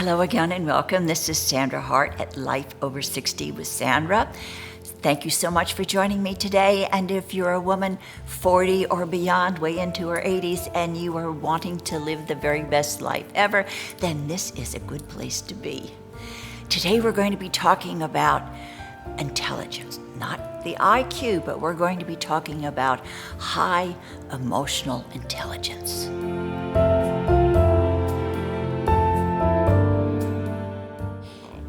Hello again and welcome. This is Sandra Hart at Life Over 60 with Sandra. Thank you so much for joining me today. And if you're a woman 40 or beyond, way into her 80s, and you are wanting to live the very best life ever, then this is a good place to be. Today we're going to be talking about intelligence, not the IQ, but we're going to be talking about high emotional intelligence.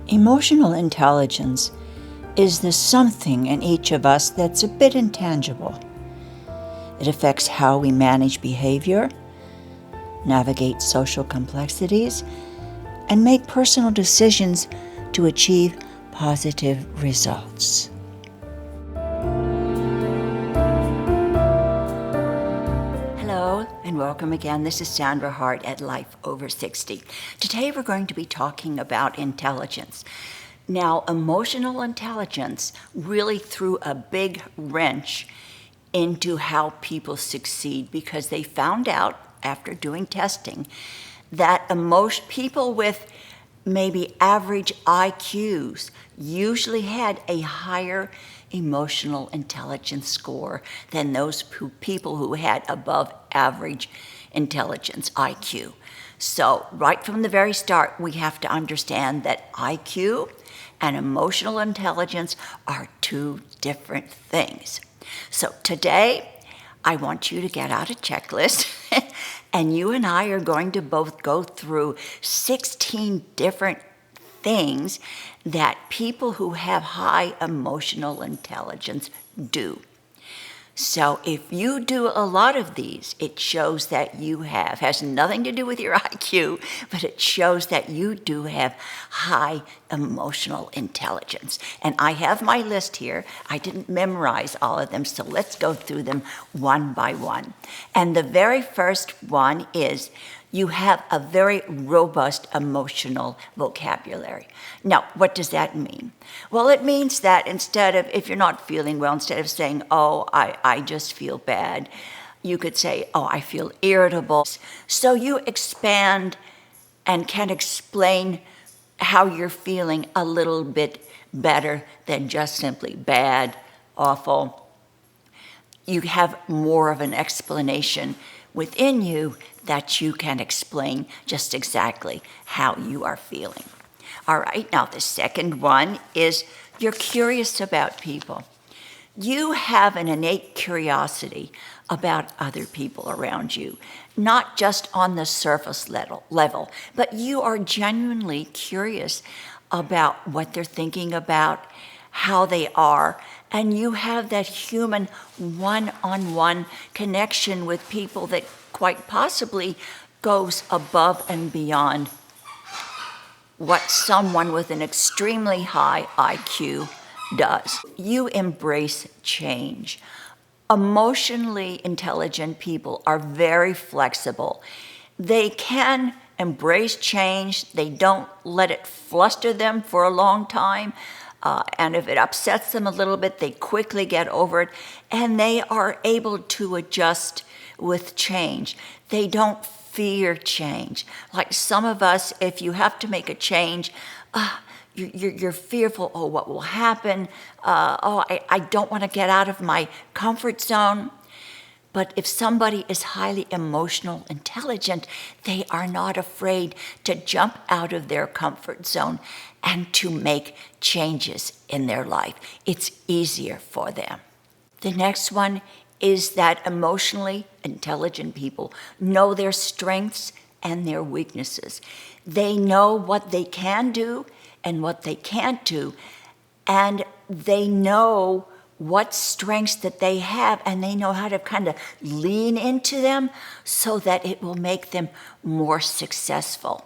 Emotional intelligence is the something in each of us that's a bit intangible. It affects how we manage behavior, navigate social complexities, and make personal decisions to achieve positive results. Hello and welcome again. This is Sandra Hart at Life Over 60. Today we're going to be talking about intelligence. Now, emotional intelligence really threw a big wrench into how people succeed because they found out after doing testing that people with maybe average IQs usually had a higher emotional intelligence score than those people who had above average intelligence IQ. So right from the very start, we have to understand that IQ and emotional intelligence are two different things. So today, I want you to get out a checklist, and you and I are going to both go through 16 different things that people who have high emotional intelligence do. So if you do a lot of these, it shows that you has nothing to do with your IQ, but it shows that you do have high emotional intelligence. And I have my list here. I didn't memorize all of them, so let's go through them one by one. And the very first one is you have a very robust emotional vocabulary. Now, what does that mean? Well, it means that if you're not feeling well, instead of saying, oh, I just feel bad, you could say, oh, I feel irritable. So you expand and can explain how you're feeling a little bit better than just simply bad, awful. You have more of an explanation within you that you can explain just exactly how you are feeling. All right, now the second one is you're curious about people. You have an innate curiosity about other people around you, not just on the surface level, but you are genuinely curious about what they're thinking about, how they are, and you have that human one-on-one connection with people that quite possibly goes above and beyond what someone with an extremely high IQ does. You embrace change. Emotionally intelligent people are very flexible. They can embrace change. They don't let it fluster them for a long time. And if it upsets them a little bit, they quickly get over it. And they are able to adjust with change. They don't fear change. Like some of us, if you have to make a change, you're fearful, oh, what will happen? I don't want to get out of my comfort zone. But if somebody is highly emotional intelligent, they are not afraid to jump out of their comfort zone and to make changes in their life. It's easier for them. The next one is that emotionally intelligent people know their strengths and their weaknesses. They know what they can do and what they can't do, and they know what strengths that they have, and they know how to kind of lean into them so that it will make them more successful.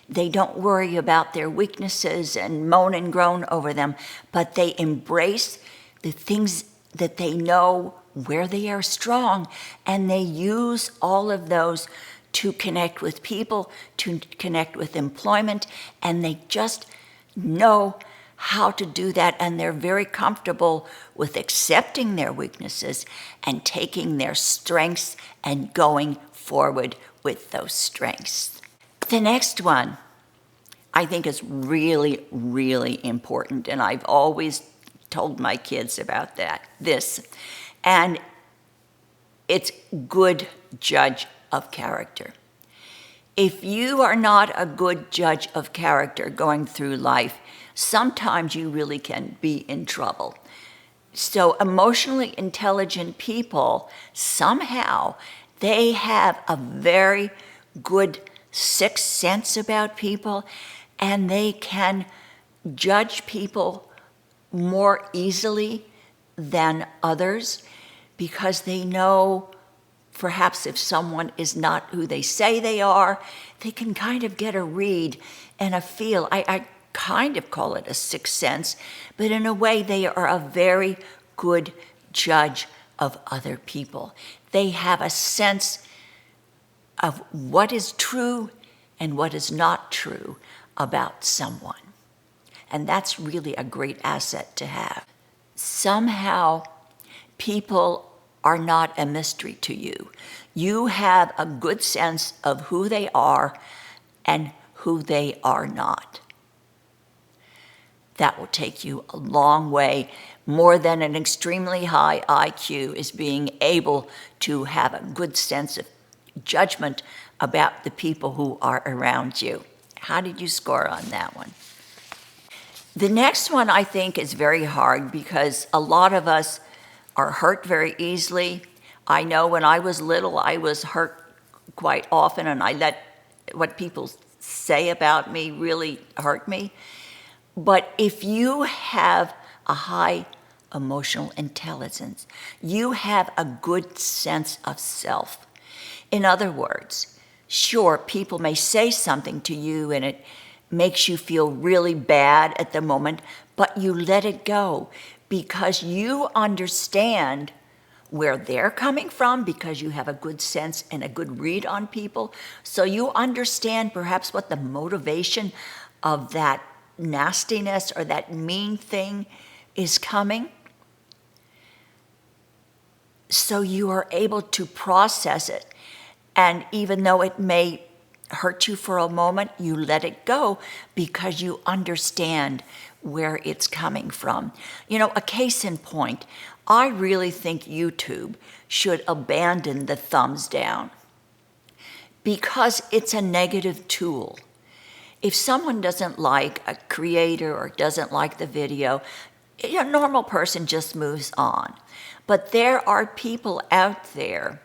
They don't worry about their weaknesses and moan and groan over them, but they embrace the things that they know where they are strong, and they use all of those to connect with people, to connect with employment, and they just know how to do that, and they're very comfortable with accepting their weaknesses and taking their strengths and going forward with those strengths. The next one, I think is really, really important. And I've always told my kids about this. And it's good judge of character. If you are not a good judge of character going through life, sometimes you really can be in trouble. So emotionally intelligent people, somehow, they have a very good sixth sense about people, and they can judge people more easily than others because they know perhaps if someone is not who they say they are, they can kind of get a read and a feel. I kind of call it a sixth sense, but in a way they are a very good judge of other people. They have a sense of what is true and what is not true about someone. And that's really a great asset to have. Somehow, people are not a mystery to you. You have a good sense of who they are and who they are not. That will take you a long way. More than an extremely high IQ is being able to have a good sense of judgment about the people who are around you. How did you score on that one? The next one I think is very hard because a lot of us are hurt very easily. I know when I was little, I was hurt quite often, and I let what people say about me really hurt me. But if you have a high emotional intelligence, you have a good sense of self. In other words, sure, people may say something to you and it makes you feel really bad at the moment, but you let it go because you understand where they're coming from because you have a good sense and a good read on people. So you understand perhaps what the motivation of that nastiness or that mean thing is coming. So you are able to process it. And even though it may hurt you for a moment, you let it go because you understand where it's coming from. You know, a case in point, I really think YouTube should abandon the thumbs down because it's a negative tool. If someone doesn't like a creator or doesn't like the video, a normal person just moves on. But there are people out there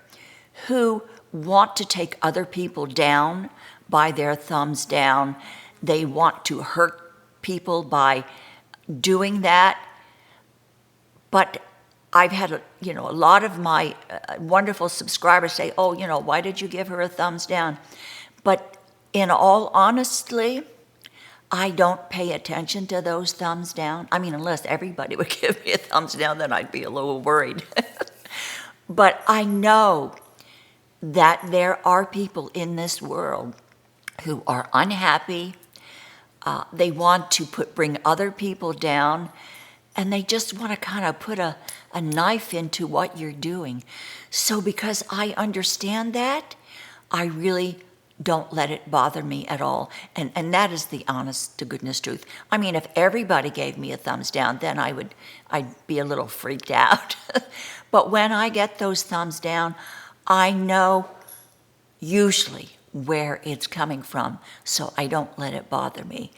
who want to take other people down by their thumbs down. They want to hurt people by doing that. But I've had a lot of my wonderful subscribers say, oh, why did you give her a thumbs down? But in all honesty, I don't pay attention to those thumbs down. I mean, unless everybody would give me a thumbs down, then I'd be a little worried. But I know that there are people in this world who are unhappy. They want to bring other people down, and they just want to kind of put a knife into what you're doing. So because I understand that, I really don't let it bother me at all. And that is the honest to goodness truth. I mean, if everybody gave me a thumbs down, then I'd be a little freaked out. But when I get those thumbs down, I know usually where it's coming from, so I don't let it bother me.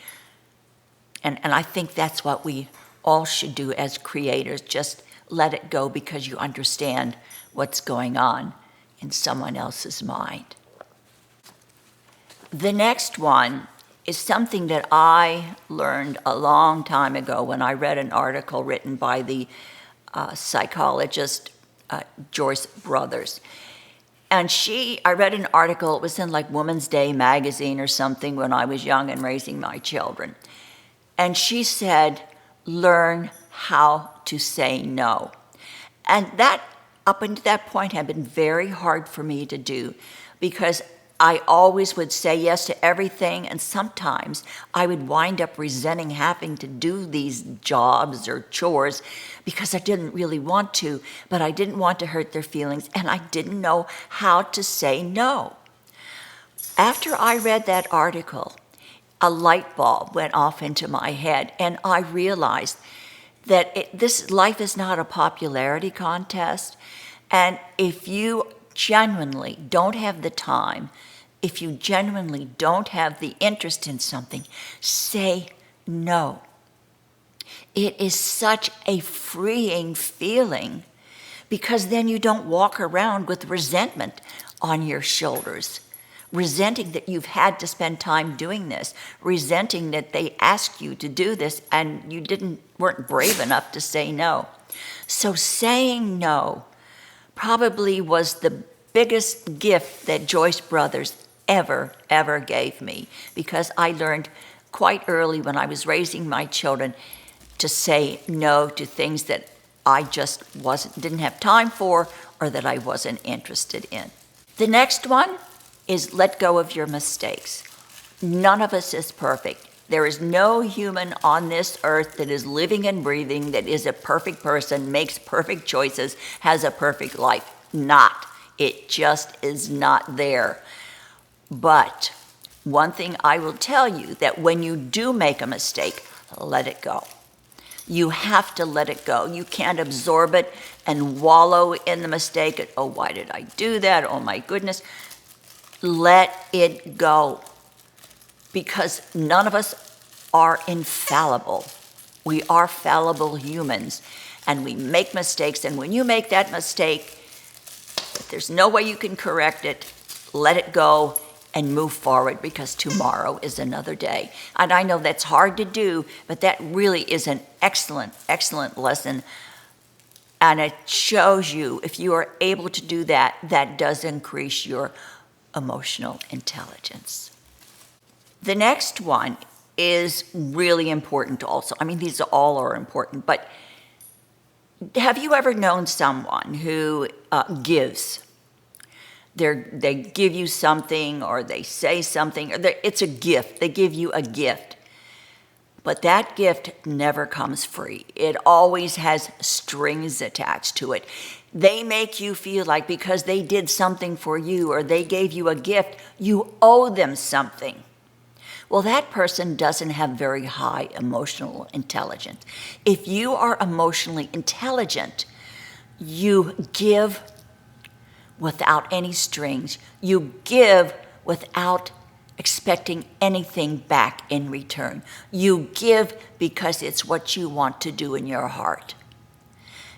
And I think that's what we all should do as creators, just let it go because you understand what's going on in someone else's mind. The next one is something that I learned a long time ago when I read an article written by the psychologist Joyce Brothers. And I read an article, it was in like Woman's Day magazine or something when I was young and raising my children. And she said, learn how to say no. And that, up until that point, had been very hard for me to do because I always would say yes to everything, and sometimes I would wind up resenting having to do these jobs or chores because I didn't really want to, but I didn't want to hurt their feelings, and I didn't know how to say no. After I read that article, a light bulb went off into my head, and I realized that this life is not a popularity contest. And if you genuinely don't have the time, if you genuinely don't have the interest in something, say no. It is such a freeing feeling, because then you don't walk around with resentment on your shoulders, resenting that you've had to spend time doing this, resenting that they asked you to do this and you weren't brave enough to say no. So saying no probably was the biggest gift that Joyce Brothers ever gave me, because I learned quite early when I was raising my children to say no to things that I just didn't have time for, or that I wasn't interested in. The next one is let go of your mistakes. None of us is perfect. There is no human on this earth that is living and breathing that is a perfect person, makes perfect choices, has a perfect life. Not. It just is not there. But one thing I will tell you, that when you do make a mistake, let it go. You have to let it go. You can't absorb it and wallow in the mistake. Oh, why did I do that? Oh, my goodness. Let it go. Because none of us are infallible. We are fallible humans, and we make mistakes. And when you make that mistake, if there's no way you can correct it, let it go and move forward, because tomorrow is another day. And I know that's hard to do, but that really is an excellent, excellent lesson. And it shows you, if you are able to do that, that does increase your emotional intelligence. The next one is really important also. I mean, these all are important, but have you ever known someone who gives? They give you something, or they say something, or it's a gift. They give you a gift. But that gift never comes free. It always has strings attached to it. They make you feel like because they did something for you, or they gave you a gift, you owe them something. Well, that person doesn't have very high emotional intelligence. If you are emotionally intelligent, you give without any strings. You give without expecting anything back in return. You give because it's what you want to do in your heart.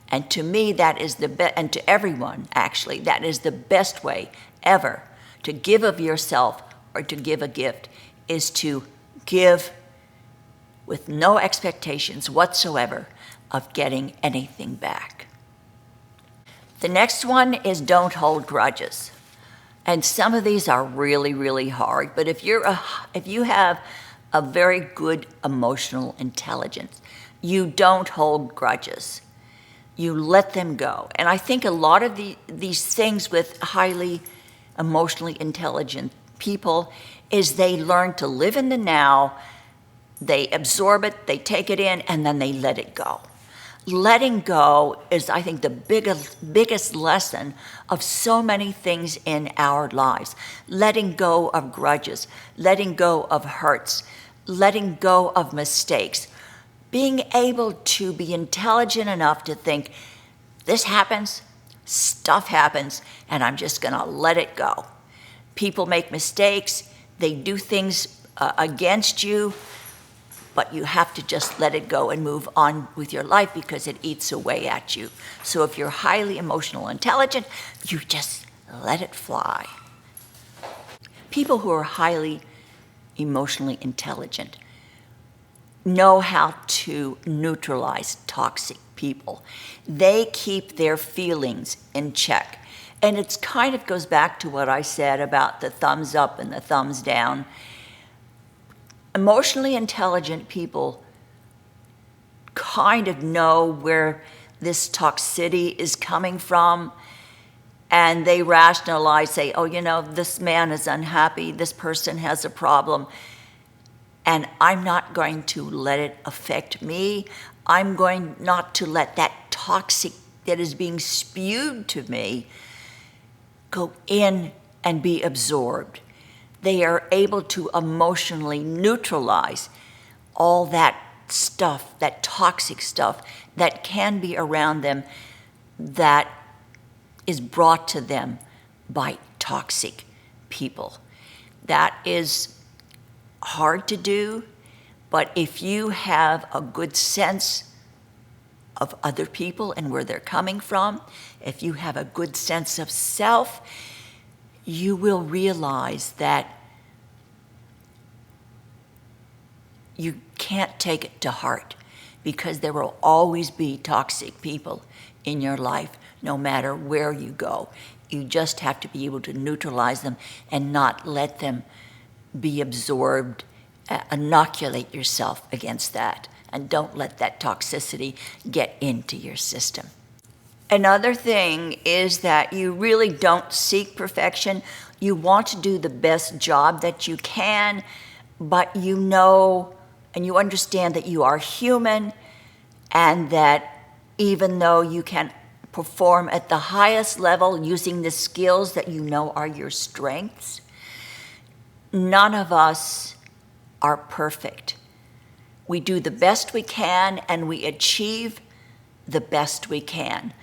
And to me, that is the best, and to everyone, actually, that is the best way ever to give of yourself, or to give a gift, is to give with no expectations whatsoever of getting anything back. The next one is don't hold grudges. And some of these are really, really hard, but if you have a very good emotional intelligence, you don't hold grudges. You let them go. And I think a lot of these things with highly emotionally intelligent people is they learn to live in the now, they absorb it, they take it in, and then they let it go. Letting go is, I think, the biggest lesson of so many things in our lives. Letting go of grudges, letting go of hurts, letting go of mistakes. Being able to be intelligent enough to think, this happens, stuff happens, and I'm just going to let it go. People make mistakes, they do things against you, but you have to just let it go and move on with your life, because it eats away at you. So if you're highly emotional intelligent, you just let it fly. People who are highly emotionally intelligent know how to neutralize toxic people. They keep their feelings in check. And it kind of goes back to what I said about the thumbs up and the thumbs down. Emotionally intelligent people kind of know where this toxicity is coming from, and they rationalize, say, oh, this man is unhappy, this person has a problem, and I'm not going to let it affect me. I'm going not to let that toxic that is being spewed to me go in and be absorbed. they are able to emotionally neutralize all that stuff, that toxic stuff that can be around them that is brought to them by toxic people. That is hard to do, but if you have a good sense of other people and where they're coming from, if you have a good sense of self, you will realize that you can't take it to heart, because there will always be toxic people in your life, no matter where you go. You just have to be able to neutralize them and not let them be absorbed, inoculate yourself against that, and don't let that toxicity get into your system. Another thing is that you really don't seek perfection. You want to do the best job that you can, but you know and you understand that you are human, and that even though you can perform at the highest level using the skills that you know are your strengths, none of us are perfect. We do the best we can and we achieve the best we can,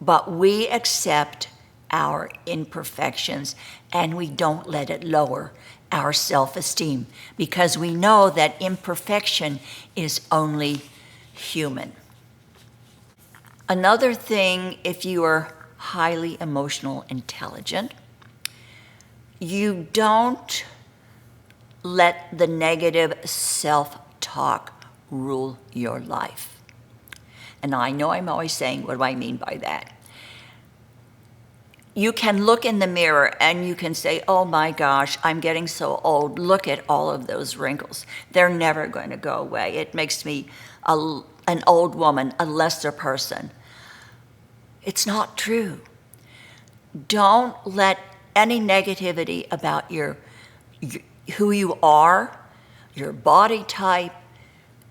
but we accept our imperfections and we don't let it lower our self-esteem, because we know that imperfection is only human. Another thing, if you are highly emotional intelligent, you don't let the negative self-talk rule your life. And I know I'm always saying, what do I mean by that? You can look in the mirror and you can say, oh my gosh, I'm getting so old. Look at all of those wrinkles. They're never going to go away. It makes me an old woman, a lesser person. It's not true. Don't let any negativity about who you are, your body type,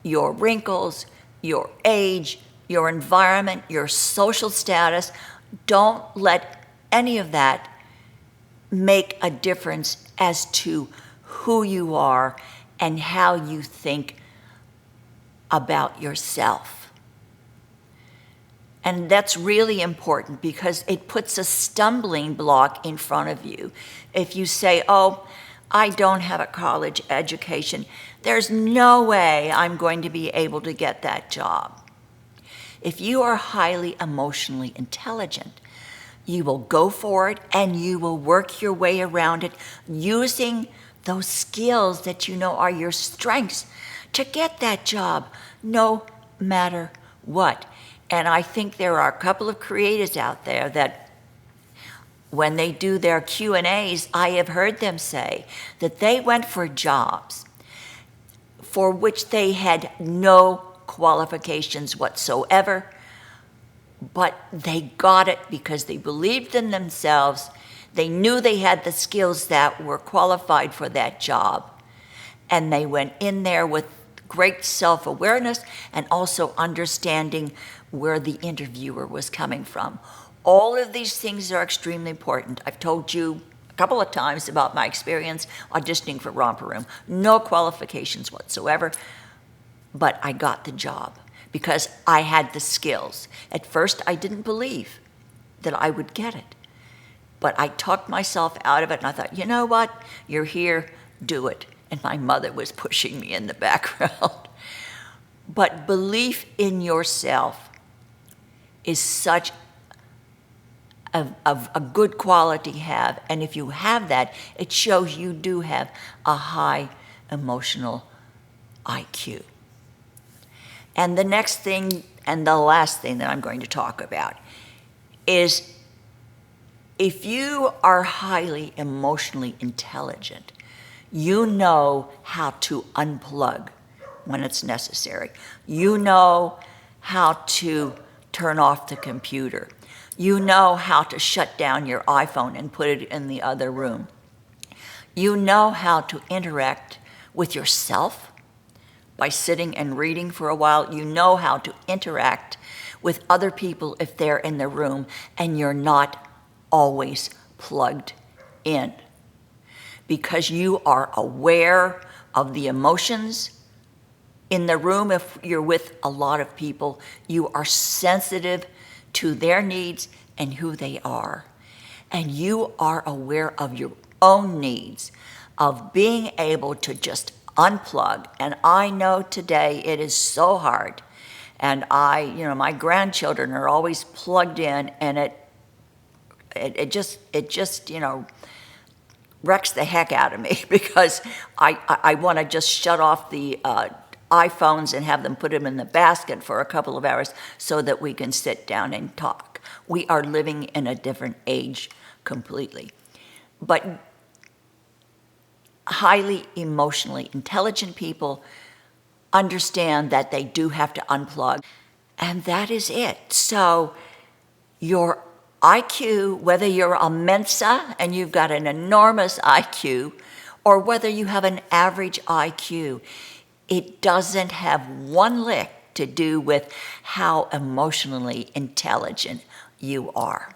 your wrinkles, your age, your environment, your social status, don't let any of that make a difference as to who you are and how you think about yourself. And that's really important, because it puts a stumbling block in front of you. If you say, oh, I don't have a college education, there's no way I'm going to be able to get that job. If you are highly emotionally intelligent, you will go for it and you will work your way around it using those skills that you know are your strengths to get that job, no matter what. And I think there are a couple of creatives out there that when they do their Q&As, I have heard them say that they went for jobs for which they had no qualifications whatsoever, but they got it because they believed in themselves. They knew they had the skills that were qualified for that job. And they went in there with great self-awareness and also understanding where the interviewer was coming from. All of these things are extremely important. I've told you a couple of times about my experience auditioning for Romper Room. No qualifications whatsoever, but I got the job because I had the skills. At first, I didn't believe that I would get it, but I talked myself out of it, and I thought, you know what? You're here, do it. And my mother was pushing me in the background. But belief in yourself is such a good quality to have, and if you have that, it shows you do have a high emotional IQ. And the next thing, and the last thing that I'm going to talk about, is if you are highly emotionally intelligent, you know how to unplug when it's necessary. You know how to turn off the computer. You know how to shut down your iPhone and put it in the other room. You know how to interact with yourself by sitting and reading for a while. You know how to interact with other people if they're in the room and you're not always plugged in. because you are aware of the emotions in the room. If you're with a lot of people, you are sensitive to their needs and who they are. And you are aware of your own needs, of being able to just unplug. And I know today it is so hard. And my grandchildren are always plugged in, and it just wrecks the heck out of me because I want to just shut off the iPhones and have them put them in the basket for a couple of hours so that we can sit down and talk. We are living in a different age completely. But highly emotionally intelligent people understand that they do have to unplug, and that is it. So your IQ, whether you're a Mensa and you've got an enormous IQ, or whether you have an average IQ, it doesn't have one lick to do with how emotionally intelligent you are.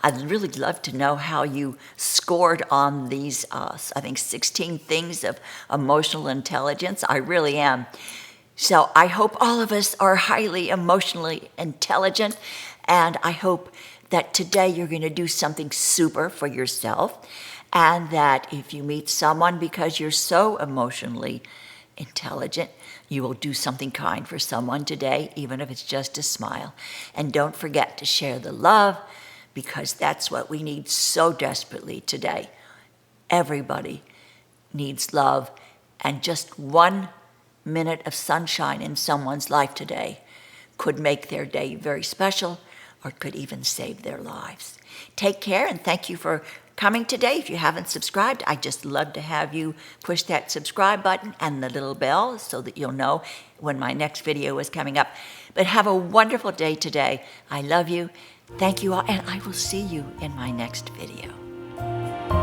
I'd really love to know how you scored on these, I think, 16 things of emotional intelligence. I really am. So I hope all of us are highly emotionally intelligent, and I hope that today you're going to do something super for yourself, and that if you meet someone because you're so emotionally intelligent, you will do something kind for someone today, even if it's just a smile. And don't forget to share the love, because that's what we need so desperately today. Everybody needs love, and just 1 minute of sunshine in someone's life today could make their day very special, or could even save their lives. Take care, and thank you for coming today. If you haven't subscribed, I'd just love to have you push that subscribe button and the little bell so that you'll know when my next video is coming up. But have a wonderful day today. I love you. Thank you all, and I will see you in my next video.